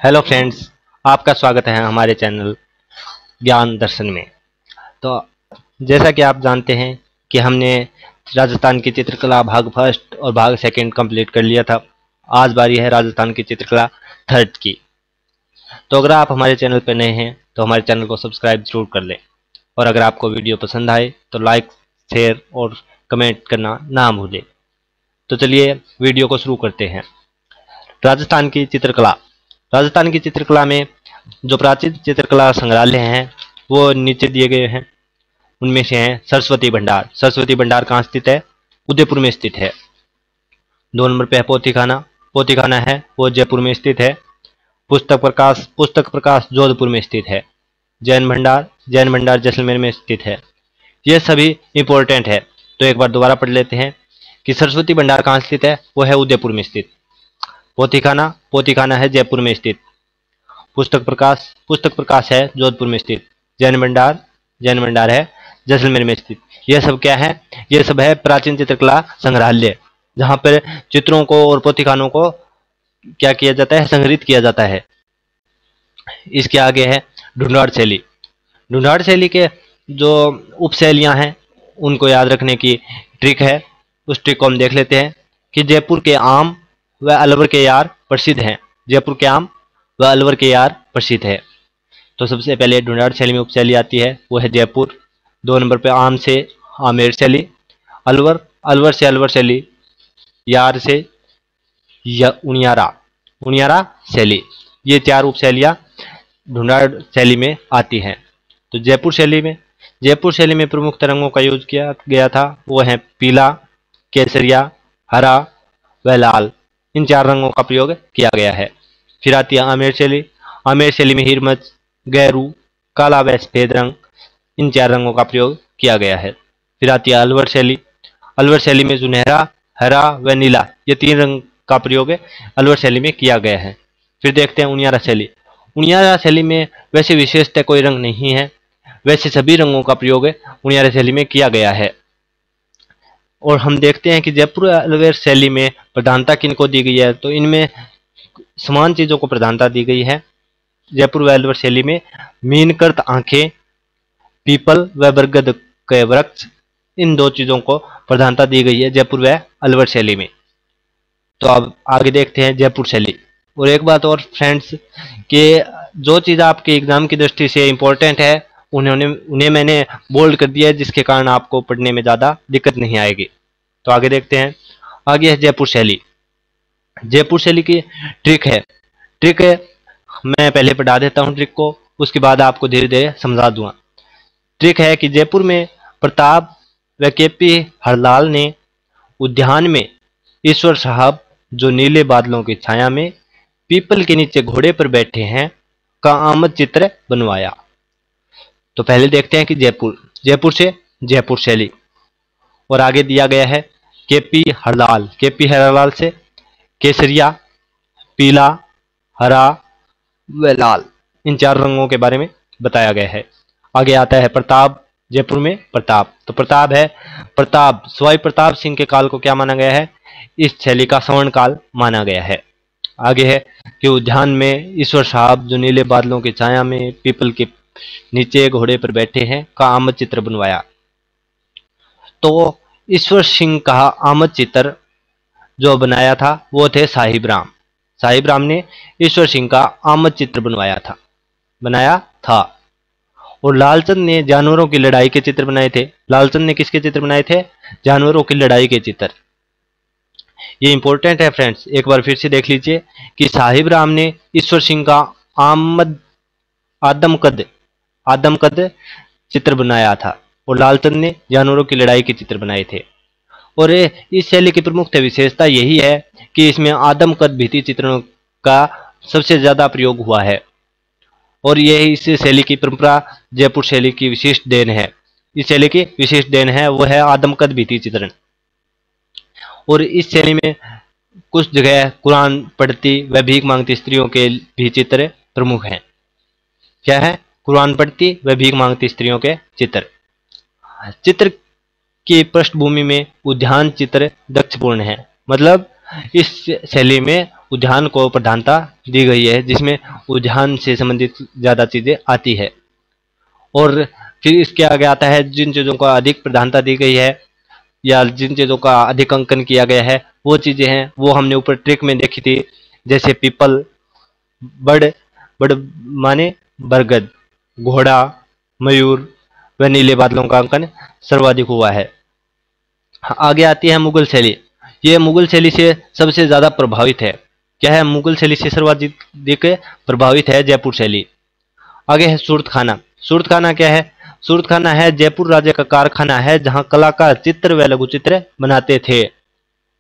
Hello friends, आपका स्वागत है हमारे चैनल ज्ञान दर्शन में। तो जैसा कि आप जानते हैं कि हमने राजस्थान की चित्रकला भाग फर्स्ट और भाग सेकंड कंप्लीट कर लिया था। आज बारी है राजस्थान की चित्रकला थर्ड की। तो अगर आप हमारे चैनल पर नए हैं तो हमारे चैनल को सब्सक्राइब जरूर कर लें, और अगर आपको वीडियो पसंद आए तो लाइक, शेयर और कमेंट करना ना भूलें। तो चलिए वीडियो को शुरू करते हैं। राजस्थान की चित्रकला। राजस्थान की चित्रकला में जो प्राचीन चित्रकला संग्रहालय हैं वो नीचे दिए गए हैं। उनमें से हैं सरस्वती भंडार। सरस्वती भंडार कहाँ स्थित है? उदयपुर में स्थित है। 2 नंबर पे है पोथीखाना। पोथीखाना है वो जयपुर में स्थित है। पुस्तक प्रकाश जोधपुर में स्थित है। जैन भंडार जैसलमेर में स्थित है। ये सभी इंपॉर्टेंट है, तो एक बार दोबारा पढ़ लेते हैं कि सरस्वती भंडार कहाँ स्थित है? वो है उदयपुर में स्थित। पोथीखाना है जयपुर में स्थित। पुस्तक प्रकाश है जोधपुर में स्थित। जैन भंडार है जैसलमेर में स्थित। यह सब क्या है? यह सब है प्राचीन चित्रकला संग्रहालय, जहाँ पर चित्रों को और पोथीखानों को क्या किया जाता है? संग्रहित किया जाता है। इसके आगे है ढूंढाड़ शैली। ढूंढाड़ शैली के जो उपशैलियाँ हैं उनको याद रखने की ट्रिक है। उस ट्रिक को हम देख लेते हैं कि जयपुर के आम व अलवर के यार प्रसिद्ध हैं। जयपुर के आम व अलवर के यार प्रसिद्ध है। तो सबसे पहले ढूंढाड़ शैली में उपशैली आती है, वो है जयपुर। 2 नंबर पे आम से आमेर शैली। अलवर से अलवर शैली। यार से उनियारा शैली। ये 4 उपशैलियाँ ढूंढाड़ शैली में आती हैं। तो जयपुर शैली में प्रमुख तरंगों का यूज किया गया था, वो है पीला, केसरिया, हरा व लाल। इन 4 रंगों का प्रयोग किया गया है। फिर आती है आमेर शैली में हिरमच, गैरू, काला व सफेद रंग। इन 4 रंगों का प्रयोग किया गया है। फिर आती है अलवर शैली में सुनहरा, हरा व नीला। ये 3 रंग का प्रयोग अलवर शैली में किया गया है। फिर देखते हैं उनियारा शैली में वैसे विशेषतः कोई रंग नहीं है, वैसे सभी रंगों का प्रयोग उनियारा शैली में किया गया है। और हम देखते हैं कि जयपुर अलवर शैली में प्रधानता किनको दी गई है, तो इनमें समान चीज़ों को प्रधानता दी गई है। जयपुर व अलवर शैली में मीनकृत आंखें, पीपल व बरगद के वृक्ष, इन 2 चीज़ों को प्रधानता दी गई है जयपुर व अलवर शैली में। तो अब आगे देखते हैं जयपुर शैली। और एक बात और फ्रेंड्स, कि जो चीज़ आपके एग्जाम की दृष्टि से इम्पोर्टेंट है उन्हें मैंने बोल्ड कर दिया है, जिसके कारण आपको पढ़ने में ज़्यादा दिक्कत नहीं आएगी। तो आगे देखते हैं। आगे है जयपुर शैली की ट्रिक है। मैं पहले पढ़ा देता हूँ ट्रिक को, उसके बाद आपको धीरे धीरे समझा दूंगा। ट्रिक है कि जयपुर में प्रताप व केपी हरलाल ने उद्यान में ईश्वर साहब जो नीले बादलों की छाया में पीपल के नीचे घोड़े पर बैठे हैं का आमद चित्र बनवाया। तो पहले देखते हैं कि जयपुर से जयपुर शैली। और आगे दिया गया है केपी हरलाल से केसरिया, पीला, हरा व लाल, इन 4 रंगों के बारे में बताया गया है। आगे आता है प्रताप। जयपुर में प्रताप, तो सवाई प्रताप सिंह के काल को क्या माना गया है? इस शैली का स्वर्ण काल माना गया है। आगे है कि उद्यान में ईश्वर साहब जो नीले बादलों की छाया में पीपल के नीचे घोड़े पर बैठे हैं का आमद चित्र बनवाया। तो ईश्वर सिंह का आमद चित्र जो बनाया था वो थे साहिब राम ने ईश्वर सिंह का आमद चित्र बनाया था। और लालचंद ने जानवरों की लड़ाई के चित्र बनाए थे। लालचंद ने किसके चित्र बनाए थे? जानवरों की लड़ाई के चित्र। ये इंपॉर्टेंट है फ्रेंड्स, एक बार फिर से देख लीजिए कि साहिब राम ने ईश्वर सिंह का आदमकद चित्र बनाया था, और लालचंद ने जानवरों की लड़ाई के चित्र बनाए थे। और इस शैली की प्रमुख विशेषता यही है कि इसमें आदमकद भित्ति चित्रों का सबसे ज़्यादा प्रयोग हुआ है, और यह इस शैली की परंपरा जयपुर शैली की विशिष्ट देन है। इस शैली की विशिष्ट देन है वो है आदमकद भित्ति चित्रण। और इस शैली में कुछ जगह कुरान पढ़ती व भीख मांगती स्त्रियों के भी चित्र प्रमुख हैं। क्या है? कुरान पढ़ती व भीख मांगती स्त्रियों के चित्र की पृष्ठभूमि में उद्यान चित्र दक्षपूर्ण है। मतलब इस शैली में उद्यान को प्रधानता दी गई है, जिसमें उद्यान से संबंधित ज़्यादा चीज़ें आती है। और फिर इसके आगे आता है जिन चीज़ों को अधिक प्रधानता दी गई है या जिन चीज़ों का अधिक अंकन किया गया है, वो चीज़ें हैं वो हमने ऊपर ट्रिक में देखी थी, जैसे पीपल, बड़, बड़ माने बरगद, घोड़ा, मयूर व नीले बादलों का अंकन सर्वाधिक हुआ है। आगे आती है मुगल शैली। ये मुगल शैली से सबसे ज़्यादा प्रभावित है। क्या है? मुगल शैली से सर्वाधिक प्रभावित है जयपुर शैली। आगे है सूरत खाना। सूरत खाना क्या है? सूरत खाना है जयपुर राज्य का कारखाना है जहाँ कलाकार चित्र व लघु चित्र बनाते थे।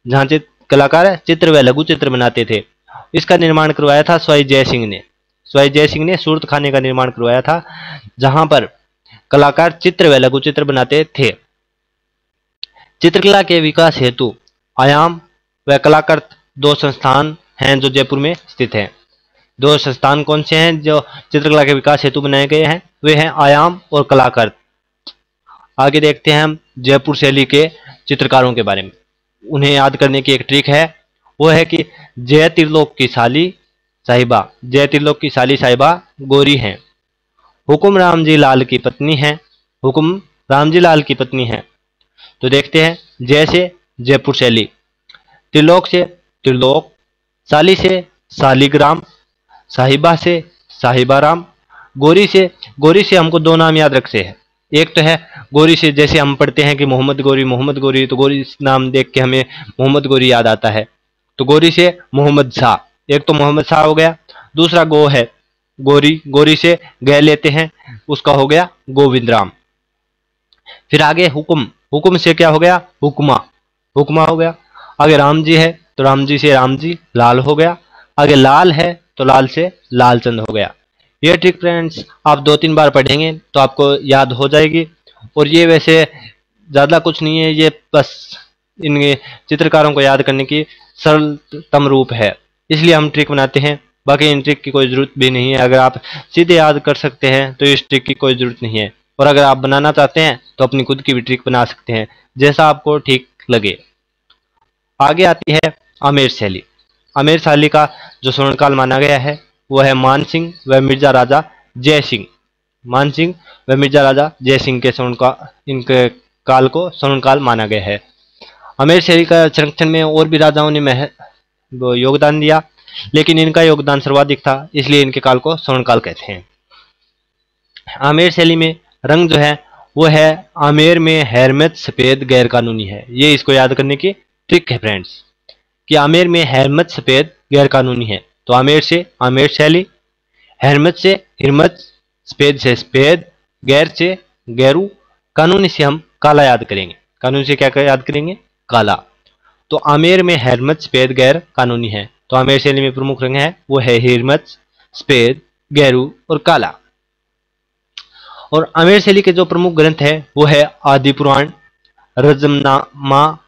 जहाँ कलाकार चित्र व लघु चित्र बनाते थे। इसका निर्माण करवाया था स्वाई जय सिंह ने। स्वाई जय सिंह ने सूरत खाने का निर्माण करवाया था, जहाँ पर कलाकार चित्र व लघु चित्र बनाते थे। चित्रकला के विकास हेतु आयाम व कलाकृत दो संस्थान हैं जो जयपुर में स्थित हैं। दो संस्थान कौन से हैं जो चित्रकला के विकास हेतु बनाए गए हैं? वे हैं आयाम और कलाकृत। आगे देखते हैं हम जयपुर शैली के चित्रकारों के बारे में। उन्हें याद करने की एक ट्रिक है, वो है कि जय त्रिलोक की साली साहिबा, जय त्रिलोक की साली साहिबा गोरी हैं। हुकुम रामजी लाल की पत्नी है, हुकुम रामजी लाल की पत्नी है। तो देखते हैं जय से जयपुर शैली, त्रिलोक से त्रिलोक, साली से सालिग्राम, साहिबा से साहिबाराम, गोरी से हमको दो नाम याद रखते हैं। एक तो है गोरी से, जैसे हम पढ़ते हैं कि मोहम्मद गोरी, तो गोरी नाम देख के हमें मोहम्मद गोरी याद आता है। तो गोरी से मोहम्मद शाह, एक तो मोहम्मद शाह हो गया। दूसरा गो है गोरी, गोरी से गए लेते हैं, उसका हो गया गोविंद राम। फिर आगे हुकुम, हुकुम से क्या हो गया? हुक्मा, हुक्मा हो गया। आगे राम जी है तो राम जी से रामजी लाल हो गया। आगे लाल है तो लाल से लालचंद हो गया। ये ट्रिक फ्रेंड्स आप 2-3 बार पढ़ेंगे तो आपको याद हो जाएगी। और ये वैसे ज़्यादा कुछ नहीं है, ये बस इन चित्रकारों को याद करने की सरलतम रूप है, इसलिए हम ट्रिक बनाते हैं। बाकी इन ट्रिक की कोई ज़रूरत भी नहीं है। अगर आप सीधे याद कर सकते हैं तो इस ट्रिक की कोई ज़रूरत नहीं है। और अगर आप बनाना चाहते हैं तो अपनी खुद की भी ट्रिक बना सकते हैं, जैसा आपको ठीक लगे। आगे आती है आमेर शैली। आमेर शैली का जो स्वर्णकाल माना गया है वो है मानसिंह व मिर्जा राजा जय सिंह। मानसिंह व मिर्जा राजा जय सिंह के इनके काल को स्वर्णकाल माना गया है। आमेर शैली का संरक्षण में और भी राजाओं ने योगदान दिया, लेकिन इनका योगदान सर्वाधिक था, इसलिए इनके काल को स्वर्णकाल कहते हैं। आमेर शैली में रंग जो है वो है आमेर में हैरमत सफ़ेद गैर कानूनी है। ये इसको याद करने की ट्रिक है फ्रेंड्स, कि आमेर में हैरमत सफ़ेद गैर कानूनी है। तो आमेर से आमेर शैली, हैरमत से हिरमत, सफ़ेद से सफ़ेद, गैर से गैरू, कानूनी से हम काला याद करेंगे। कानूनी से क्या याद करेंगे? काला। तो आमेर में हैरमत सफ़ेद गैर कानूनी है। तो आमेर शैली में प्रमुख रंग है वो है हिरमत, सफ़ेद, गैरू और काला। और आमेर शैली के जो प्रमुख ग्रंथ है वो है आदि पुराण, रजमनामा,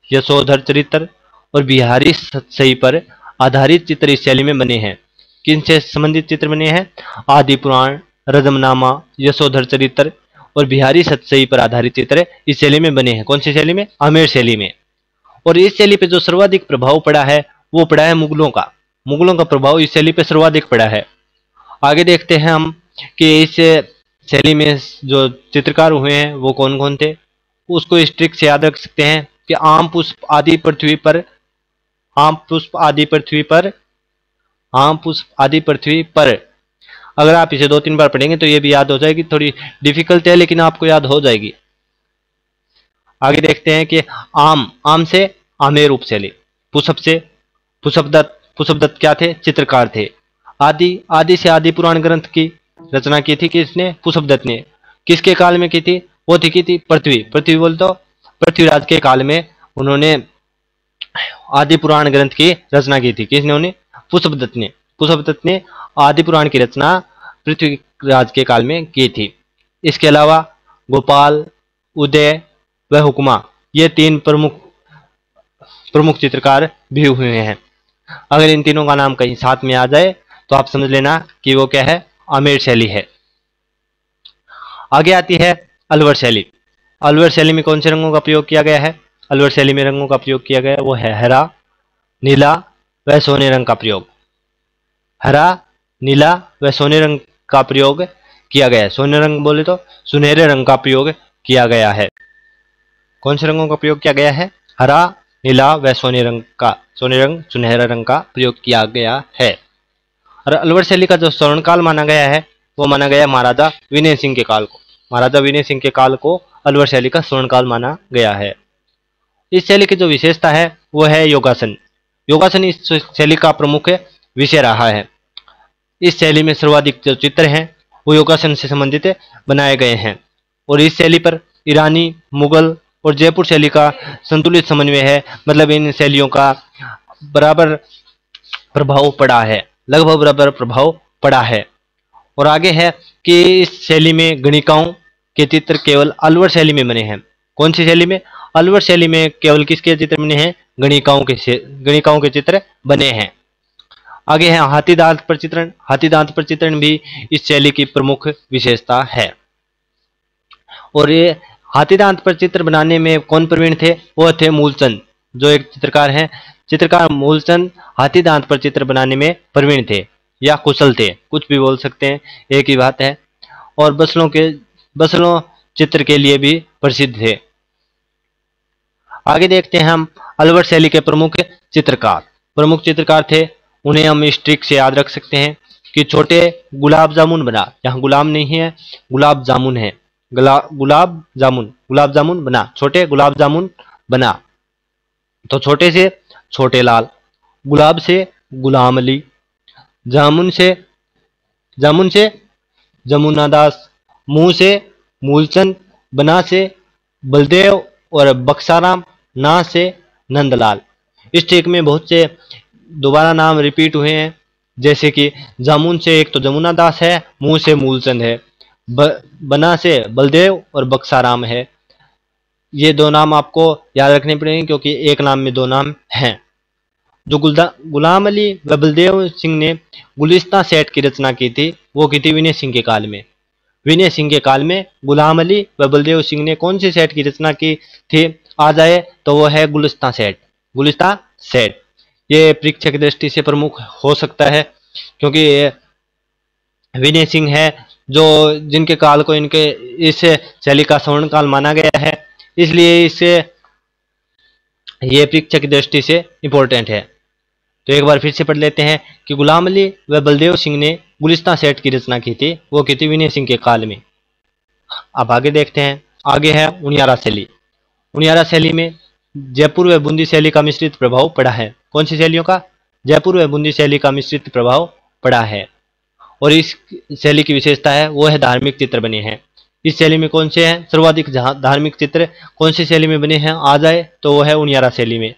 यशोधर चरित्र और बिहारी सतसई पर आधारित चित्र इस शैली में बने हैं। किनसे संबंधित चित्र बने हैं? आदि पुराण, रजमनामा, यशोधर चरित्र और बिहारी सतसई पर आधारित चित्र इस शैली में बने हैं। कौन सी शैली में? आमेर शैली में। और इस शैली पे जो सर्वाधिक प्रभाव पड़ा है वो पड़ा है मुगलों का। मुगलों का प्रभाव इस शैली पे सर्वाधिक पड़ा है। आगे देखते हैं हम कि इस शैली में जो चित्रकार हुए हैं वो कौन कौन थे। उसको इस ट्रिक से याद रख सकते हैं कि आम पुष्प आदि पृथ्वी पर, आम पुष्प आदि पृथ्वी पर, आम पुष्प आदि पृथ्वी पर। अगर आप इसे 2-3 बार पढ़ेंगे तो ये भी याद हो जाएगी। थोड़ी डिफिकल्ट है लेकिन आपको याद हो जाएगी। आगे देखते हैं कि आम, आम से आमेर उपशैली। पुष्प से पुष्पदत्त, पुष्पदत्त क्या थे? चित्रकार थे। आदि, आदि से आदि पुराण ग्रंथ की रचना की थी किसने? पुष्पदत्त ने। किसके काल में की थी? वो थी की थी पृथ्वी, पृथ्वी बोल तो पृथ्वीराज के काल में उन्होंने आदि पुराण ग्रंथ की रचना की थी। किसने? उन्हें पुष्पदत्त ने। पुष्पदत्त ने आदि पुराण की रचना पृथ्वीराज के काल में की थी। इसके अलावा गोपाल, उदय व हुक्मा, ये 3 प्रमुख चित्रकार भी हुए हैं। अगर इन तीनों का नाम कहीं साथ में आ जाए तो आप समझ लेना कि वो क्या है? आमेर शैली है। आगे आती है अलवर शैली। अलवर शैली में कौन से रंगों का प्रयोग किया गया है? अलवर शैली में रंगों का प्रयोग किया गया है वो है हरा, नीला व सोने रंग का प्रयोग। हरा, नीला व सोने रंग का प्रयोग किया गया है। सोने रंग बोले तो सुनहरे रंग का प्रयोग किया गया है। कौन से रंगों का प्रयोग किया गया है? हरा, नीला व सोने रंग का, सोने रंग, सुनहरा रंग का प्रयोग किया गया है। और अलवर शैली का जो स्वर्णकाल माना गया है वो माना गया महाराजा विनय सिंह के काल को। महाराजा विनय सिंह के काल को अलवर शैली का स्वर्णकाल माना गया है। इस शैली की जो विशेषता है वो है योगासन। योगासन इस शैली का प्रमुख विषय रहा है। इस शैली में सर्वाधिक जो चित्र हैं वो योगासन से संबंधित बनाए गए हैं और इस शैली पर ईरानी, मुगल और जयपुर शैली का संतुलित समन्वय है। मतलब इन शैलियों का बराबर प्रभाव पड़ा है, लगभग बराबर प्रभाव पड़ा है। और आगे है कि इस शैली में गणिकाओं के चित्र केवल अलवर शैली में बने हैं। कौन सी शैली में? अलवर शैली में केवल किसके चित्र बने हैं? गणिकाओं के चित्र बने हैं। आगे है हाथी दांत प्रचित्रण। हाथी दांत प्रचित्रण भी इस शैली की प्रमुख विशेषता है। और ये हाथी दांत प्रचित्र बनाने में कौन प्रवीण थे? वो थे मूलचंद, जो एक चित्रकार हैं। चित्रकार मूलचंद हाथी दांत प्रचित्र बनाने में प्रवीण थे या कुशल थे, कुछ भी बोल सकते हैं, एक ही बात है। और बसलों चित्र के लिए भी प्रसिद्ध थे। आगे देखते हैं हम अलवर शैली के प्रमुख चित्रकार थे। उन्हें हम इस ट्रिक से याद रख सकते हैं कि छोटे गुलाब जामुन बना, यहाँ गुलाम नहीं है, गुलाब जामुन है, गुलाब जामुन बना, छोटे गुलाब जामुन बना। तो छोटे से छोटे लाल, गुलाब से गुलाम अली, जामुन से जमुना दास, मुंह से मूलचंद, बना से बलदेव और बक्साराम, ना से नंदलाल। इस ट्रिक में बहुत से दोबारा नाम रिपीट हुए हैं, जैसे कि जामुन से एक तो जमुना दास है, मुंह से मूलचंद है, बना से बलदेव और बक्साराम है। ये दो नाम आपको याद रखने पड़ेंगे क्योंकि एक नाम में दो नाम हैं। जो गुलाम अली व बलदेव सिंह ने गुलिस्तां सेट की रचना की थी वो की थी विनय सिंह के काल में। विनय सिंह के काल में गुलाम अली व बलदेव सिंह ने कौन सी सेट की रचना की थी आ जाए तो वो है गुलिस्तां सेट। ये परीक्षा की दृष्टि से प्रमुख हो सकता है क्योंकि विनय सिंह है जो जिनके काल को इनके इस शैली का स्वर्ण काल माना गया है, इसलिए इसे ये परीक्षा की दृष्टि से इंपॉर्टेंट है। तो एक बार फिर से पढ़ लेते हैं कि गुलाम अली व बलदेव सिंह ने गुलिस्तां सेट की रचना की थी, वो की थी विनय सिंह के काल में। अब आगे देखते हैं, आगे है उनियारा शैली। उनियारा शैली में जयपुर व बूंदी शैली का मिश्रित प्रभाव पड़ा है। कौन सी शैलियों का? जयपुर व बूंदी शैली का मिश्रित प्रभाव पड़ा है। और इस शैली की विशेषता है वो है धार्मिक चित्र बने हैं। इस शैली में कौन से हैं सर्वाधिक धार्मिक चित्र कौन सी शैली में बने हैं आ जाए तो वो है उनियारा शैली में।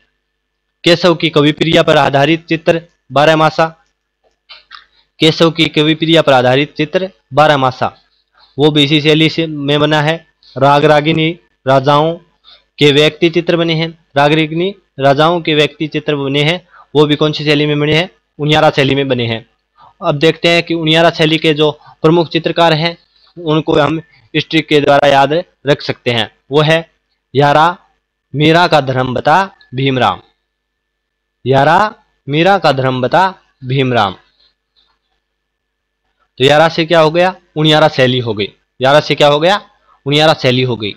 केशव की कविप्रिया पर आधारित चित्र बारहमासा, केशव की कविप्रिया पर आधारित चित्र बारहमासा वो भी इसी शैली से में बना है। राग रागिनी राजाओं के व्यक्ति चित्र बने हैं, राग रागिनी राजाओं के व्यक्ति चित्र बने हैं, वो भी कौन सी शैली में बने हैं? उनियारा शैली में बने हैं। अब देखते हैं कि उनियारा शैली के जो प्रमुख चित्रकार हैं उनको हम इस ट्रिक के द्वारा याद रख सकते हैं। वो है यारा मीरा का धर्म बता भीमराम, यारा मीरा का धर्म बता भीमराम। तो यारा से क्या हो गया? उनियारा शैली हो गई। यारा से क्या हो गया? उनियारा शैली हो गई।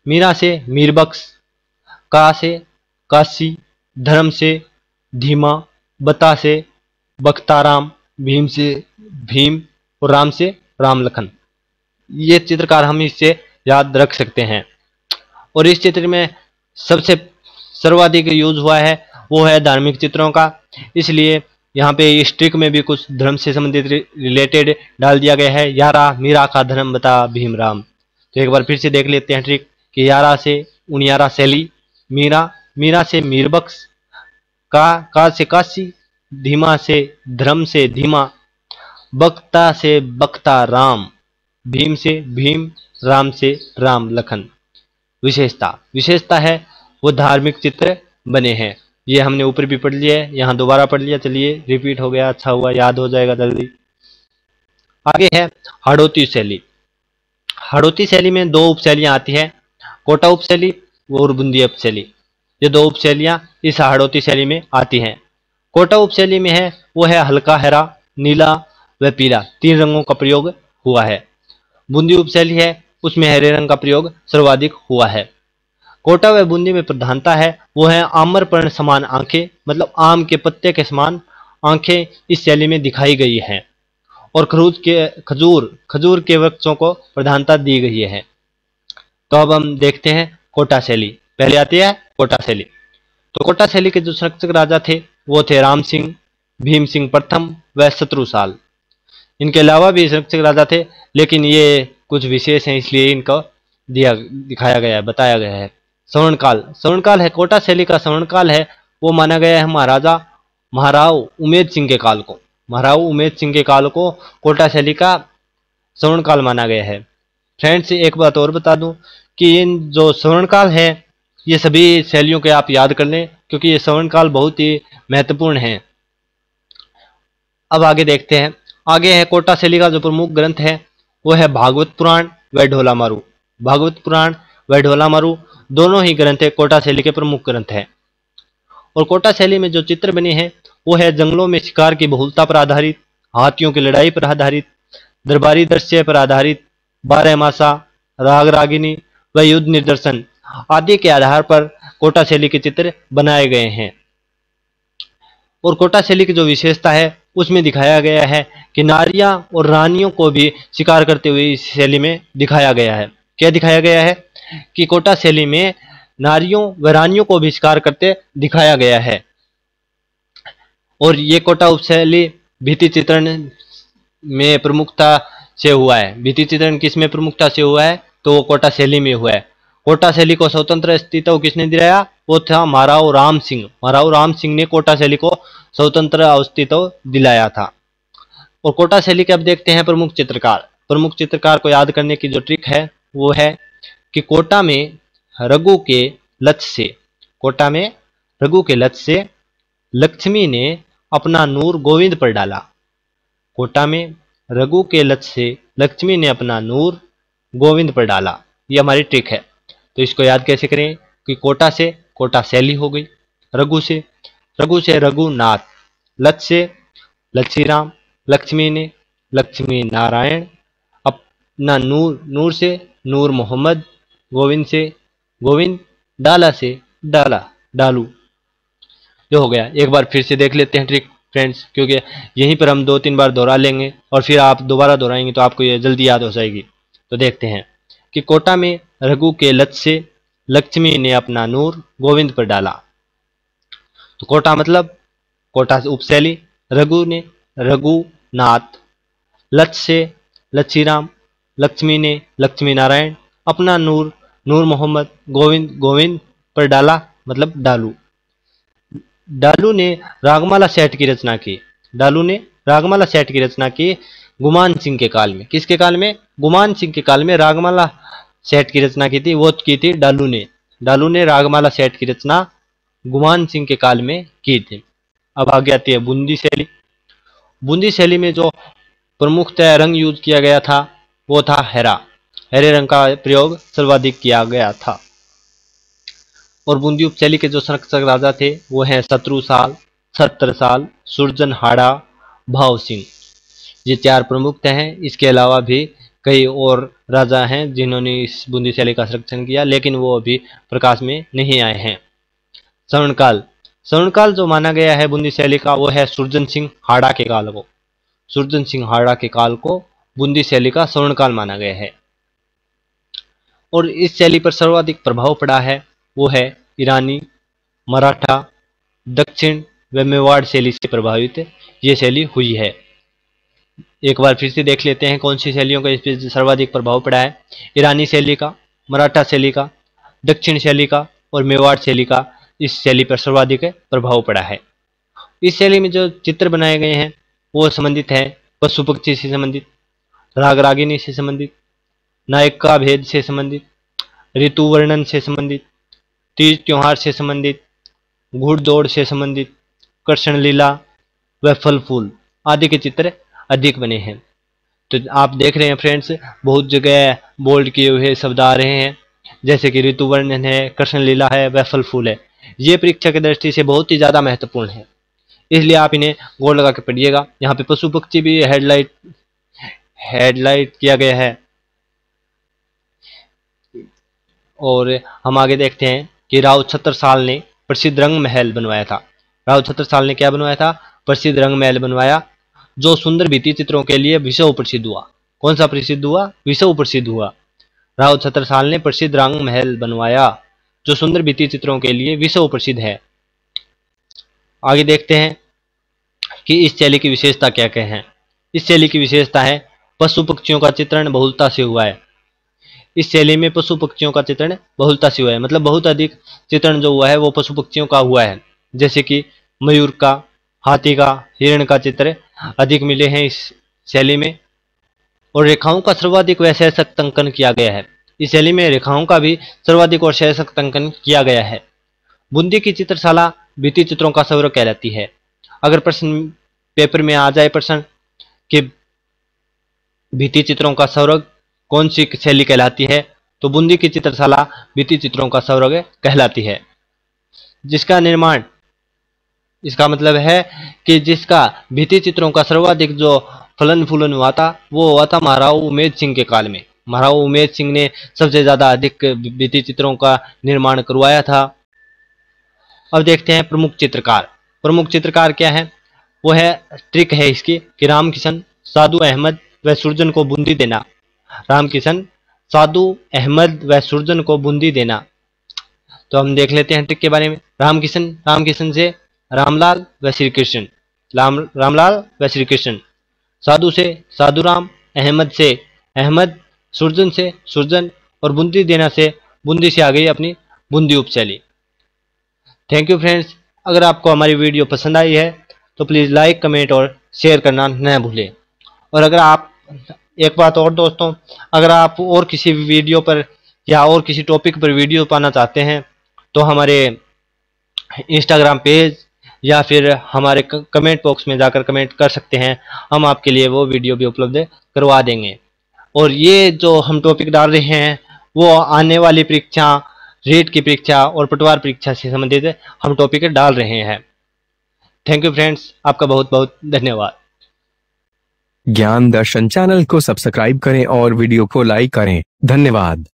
मीरा से मीरबख्श, का से काशी, धर्म से धीमा, बता से बख्ताराम, भीम से भीम और राम से राम लखन। ये चित्रकार हम इससे याद रख सकते हैं। और इस चित्र में सबसे सर्वाधिक यूज हुआ है वो है धार्मिक चित्रों का, इसलिए यहाँ पे इस ट्रिक में भी कुछ धर्म से संबंधित रिलेटेड डाल दिया गया है। यारा मीरा का धर्म बता भीमराम। तो एक बार फिर से देख लेते हैं ट्रिक कि यारा से उनियारा शैली, मीरा से मीरबख्श, का से काशी, धीमा से धर्म से धीमा, बख्ता से बख्ता राम, भीम से भीम, राम से राम लखन। विशेषता है वो धार्मिक चित्र बने हैं। ये हमने ऊपर भी पढ़ लिया है, यहाँ दोबारा पढ़ लिया, चलिए रिपीट हो गया, अच्छा हुआ, याद हो जाएगा जल्दी। आगे है हाड़ौती शैली। हाड़ौती शैली में दो उपशैलियां आती है, कोटा उपशैली और बूंदी उपशैली। ये दो उपशैलियां इस हाड़ौती शैली में आती हैं। कोटा उपशैली में है वो है हल्का हरा, नीला व पीला, 3 रंगों का प्रयोग हुआ है। बूंदी उपशैली है उसमें हरे रंग का प्रयोग सर्वाधिक हुआ है। कोटा व बूंदी में प्रधानता है वो है आम्रपर्ण समान आंखें, मतलब आम के पत्ते के समान आंखें इस शैली में दिखाई गई हैं। और खजूर के वृक्षों को प्रधानता दी गई है। तो अब हम देखते हैं कोटा शैली। पहले आती है कोटा शैली। तो कोटा शैली के जो संरक्षक राजा थे वो थे राम सिंह, भीम सिंह प्रथम व शत्रुसाल। इनके अलावा भी संरक्षक राजा थे, लेकिन ये कुछ विशेष हैं इसलिए इनको दिखाया गया है, बताया गया है। स्वर्णकाल है कोटा शैली का स्वर्णकाल है वो माना गया है महाराव उमेद सिंह के काल को। महाराव उमेद सिंह के काल को कोटा शैली का स्वर्णकाल माना गया है। फ्रेंड्स, एक बात और बता दूं कि इन जो स्वर्णकाल है ये सभी शैलियों के आप याद कर लें, क्योंकि ये स्वर्णकाल बहुत ही महत्वपूर्ण है। अब आगे देखते हैं। आगे है कोटा शैली का जो प्रमुख ग्रंथ है वो है भागवत पुराण व ढोलामारू। भागवत पुराण व ढोलामारू दोनों ही ग्रंथ है कोटा शैली के प्रमुख ग्रंथ हैं। और कोटा शैली में जो चित्र बने हैं वो है जंगलों में शिकार की बहुलता पर आधारित, हाथियों की लड़ाई पर आधारित, दरबारी दृश्य पर आधारित, बारहमासा, राग रागिनी व युद्ध निदर्शन आदि के आधार पर कोटा शैली के चित्र बनाए गए हैं। और कोटा शैली की जो विशेषता है उसमें दिखाया गया है कि नारियां और रानियों को भी शिकार करते हुए इस शैली में दिखाया गया है। क्या दिखाया गया है कि कोटा शैली में नारियों व रानियों को भी शिकार करते दिखाया गया है। और ये कोटा उपशैली भित्ति चित्रण में प्रमुखता से हुआ है। भित्ति चित्रण किस में प्रमुखता से हुआ है? तो वो कोटा शैली में हुआ है। कोटा शैली को स्वतंत्र अस्तित्व किसने दिलाया? वो था महाराव राम सिंह। महाराव राम सिंह ने कोटा शैली को स्वतंत्र अस्तित्व दिलाया था। और कोटा शैली के अब देखते हैं प्रमुख चित्रकार। प्रमुख चित्रकार को याद करने की जो ट्रिक है वो है कि कोटा में रघु के लक्ष्मी ने अपना नूर गोविंद पर डाला। कोटा में रघु के लक्ष्य से लक्ष्मी ने अपना नूर गोविंद पर डाला। ये हमारी ट्रिक है। तो इसको याद कैसे करें कि कोटा से कोटा शैली हो गई, रघु से रघुनाथ, लक्ष्य से लक्ष्मीराम, लक्ष्मी ने लक्ष्मी नारायण, अपना नूर से नूर मोहम्मद, गोविंद से गोविंद, डाला से डालू। जो हो गया। एक बार फिर से देख लेते हैं ट्रिक फ्रेंड्स, क्योंकि यहीं पर हम 2-3 बार दोहरा लेंगे और फिर आप दोबारा दोहराएंगे तो आपको ये जल्दी याद हो जाएगी। तो देखते हैं कि कोटा में रघु के लक्ष्य से लक्ष्मी ने अपना नूर गोविंद पर डाला। तो कोटा मतलब कोटा उपशैली, रघु ने रघुनाथ, लक्ष्य से लक्ष्मीराम, लक्ष्मी ने लक्ष्मी नारायण, अपना नूर मोहम्मद, गोविंद पर डाला मतलब डालू। डालू ने रागमाला सेट की रचना की गुमान सिंह के काल में। किसके काल में? गुमान सिंह के काल में रागमाला सेट की रचना की थी, वो की थी डालू ने रागमाला सेट की रचना गुमान सिंह के काल में की थी। अब आगे आती है बूंदी शैली। बूंदी शैली में जो प्रमुखतः रंग यूज किया गया था वो था हरे रंग का प्रयोग सर्वाधिक किया गया था। और बूंदी उपशैली के जो संरक्षक राजा थे वो हैं शत्रुसाल, छत्रसाल, सुरजनहाड़ा, भाव सिंह। ये 4 प्रमुख हैं। इसके अलावा भी कई और राजा हैं जिन्होंने इस बूंदी शैली का संरक्षण किया, लेकिन वो अभी प्रकाश में नहीं आए हैं। स्वर्णकाल जो माना गया है बूंदी शैली का वो है सुरजन सिंह हाड़ा के काल को बूंदी शैली का स्वर्णकाल माना गया है। और इस शैली पर सर्वाधिक प्रभाव पड़ा है वो है ईरानी, मराठा, दक्षिण व मेवाड़ शैली से प्रभावित ये शैली हुई है। एक बार फिर से देख लेते हैं कौन सी शैलियों का इस पर सर्वाधिक प्रभाव पड़ा है। ईरानी शैली का, मराठा शैली का, दक्षिण शैली का और मेवाड़ शैली का इस शैली पर सर्वाधिक प्रभाव पड़ा है। इस शैली में जो चित्र बनाए गए हैं वो संबंधित है पशु पक्षी से संबंधित, राग रागिनी से संबंधित, नायक का भेद से संबंधित, ऋतु वर्णन से संबंधित, तीज त्योहार से संबंधित, घुड़दौड़ से संबंधित, कृष्ण लीला व फल फूल आदि के चित्र अधिक बने हैं। तो आप देख रहे हैं फ्रेंड्स, बहुत जगह बोल्ड किए हुए शब्द आ रहे हैं, जैसे कि ऋतु वर्णन है, कृष्ण लीला है व फल फूल है। ये परीक्षा की दृष्टि से बहुत ही ज़्यादा महत्वपूर्ण है। इसलिए आप इन्हें गौर लगा के पढ़िएगा। यहाँ पे पशु पक्षी भी हेडलाइट किया गया है। और हम आगे देखते हैं कि राव छत्रसाल ने प्रसिद्ध रंग महल बनवाया था। राव छत्रसाल ने क्या बनवाया था? प्रसिद्ध रंग महल बनवाया, जो सुंदर भित्ति चित्रों के लिए विश्व प्रसिद्ध हुआ। कौन सा प्रसिद्ध हुआ? विश्व प्रसिद्ध हुआ। राव छत्रसाल ने प्रसिद्ध रंग महल बनवाया, जो सुंदर भित्ति चित्रों के लिए विश्व प्रसिद्ध है। आगे देखते हैं कि इस शैली की विशेषता क्या क्या है। इस शैली की विशेषता है पशु पक्षियों का चित्रण बहुलता से हुआ है। इस शैली में पशु पक्षियों का चित्रण बहुलता से हुआ है, मतलब बहुत अधिक चित्रण जो हुआ है वो पशु पक्षियों का हुआ है। जैसे कि मयूर का, हाथी का, हिरण का चित्र अधिक मिले हैं इस शैली में। और रेखाओं का सर्वाधिक व सशक्त अंकन किया गया है। इस शैली में रेखाओं का भी सर्वाधिक और सशक्त अंकन किया गया है। बूंदी की चित्रशाला भित्ति चित्रों का संग्रह कहलाती है। अगर प्रश्न पेपर में आ जाए प्रश्न कि भित्ति चित्रों का संग्रह कौन सी शैली कहलाती है, तो बूंदी की चित्रशाला भित्ति चित्रों का संग्रह कहलाती है। जिसका निर्माण, इसका मतलब है कि जिसका भित्ति चित्रों का सर्वाधिक जो फलन फूलन हुआ था वो हुआ था महाराव उमेद सिंह के काल में। महाराव उमेद सिंह ने सबसे ज्यादा अधिक भित्ति चित्रों का निर्माण करवाया था। अब देखते हैं प्रमुख चित्रकार। प्रमुख चित्रकार क्या है? वो है, ट्रिक है इसकी कि रामकिशन, साधु अहमद व सुरजन को बूंदी देना। रामकिशन, साधु अहमद व सुरजन को बूंदी देना। तो हम देख लेते हैं ट्रिक के बारे में। रामकिशन से रामलाल व श्री कृष्ण, रामलाल व श्री कृष्ण। साधु से साधु राम, अहमद से अहमद, सुरजन से सुरजन, और बूंदी देना से बूंदी से आ गई अपनी बूंदी उपशैली। Thank you friends. अगर आपको हमारी वीडियो पसंद आई है तो प्लीज़ लाइक, कमेंट और शेयर करना न भूलें। और अगर आप, एक बात और दोस्तों, अगर आप और किसी वीडियो पर या और किसी टॉपिक पर वीडियो पाना चाहते हैं तो हमारे इंस्टाग्राम पेज या फिर हमारे कमेंट बॉक्स में जाकर कमेंट कर सकते हैं। हम आपके लिए वो वीडियो भी उपलब्ध करवा देंगे। और ये जो हम टॉपिक डाल रहे हैं वो आने वाली परीक्षा, रेट की परीक्षा और पटवार परीक्षा से संबंधित हम टॉपिक डाल रहे हैं। थैंक यू फ्रेंड्स, आपका बहुत बहुत धन्यवाद। ज्ञान दर्शन चैनल को सब्सक्राइब करें और वीडियो को लाइक करें। धन्यवाद।